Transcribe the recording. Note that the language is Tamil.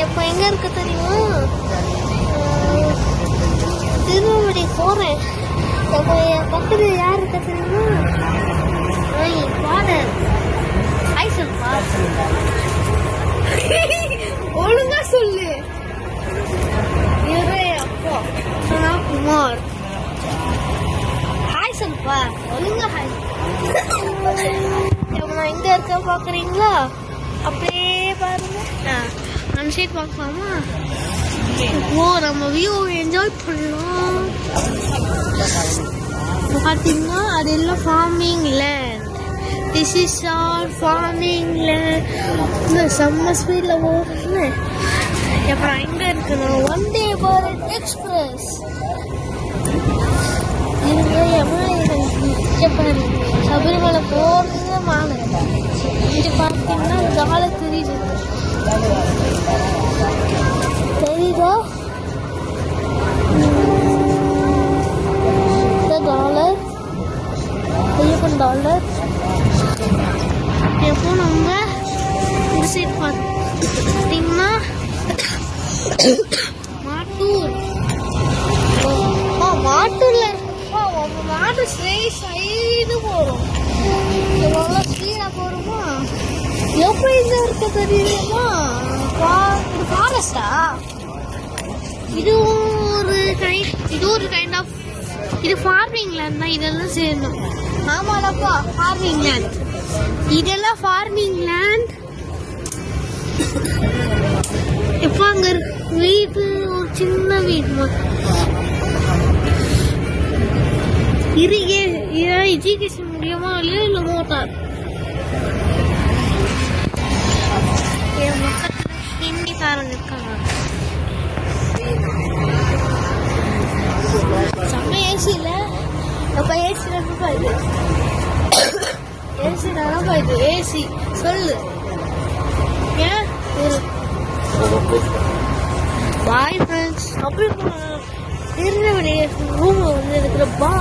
இப்போ எங்க இருக்க தெரியுமா? திருவண்ணாமலை போறேன். இப்போ என் பக்கத்துல யார் இருக்க தெரியுமா? ஃபாதர் ஐசல்பா. ஒழுங்கா சொல்லு. இவரே அப்பா சொன்னா குமார். ஹாய் சொல்லுப்பா, ஒழுங்கா ஹாய். நான் எங்க இருக்க பாக்குறீங்களா? அப்படியே பாருங்க. அந்த சைட் பார்க்கலாமா? ஓ, நம்ம வியூ என்ஜாய் பண்ணலாம். பார்த்தீங்கன்னா அது எல்லாம் farming land. This is all farming land. இந்த சம்மர் ஸ்பீடில் போகிறேன்னு. அப்புறம் எங்க இருக்குன்னா வந்தே பாரத் எக்ஸ்பிரஸ். சபரிமலை போறது மாநில இங்க பார்த்தீங்கன்னா ஜாலை தெரியுது. தெரியுதா? Dollar Ayyappan dollar. எப்போ நம்ம இந்த சைட் பார்த்தீங்கன்னா மாட்டூர். மாட்டூர்ல இருக்குப்பா. மாட்டு சைடு போறோம். ஸ்பீடா போறோமா? எப்ப இங்க இருக்க தெரியுமா? ஃபாரஸ்டா? இது ஒரு கைண்ட் ஆஃப் இது ஃபார்மிங் லேண்ட் தான். இதெல்லாம் சேரணும். ஆமாடப்பா, ஃபார்மிங் லேண்ட். இதெல்லாம் ஃபார்மிங் லேண்ட். இப்போ அங்க வீடு ஒரு சின்ன வீடு எஜுகேஷன் முடியுமா இல்லையா? இல்லை மோட்டார். என் பக்கத்துல ஹிந்திக்காரங்க இருக்காங்க. செம்ம ஏசியில் அப்போ ஏசி தானப்பா இது. ஏசி தானப்பா இது. ஏசி சொல்லு. ஏன் பாய் ஃப்ரெண்ட்ஸ். அப்படி திருநெல்வேலி ரூம் வந்து இருக்கிற பா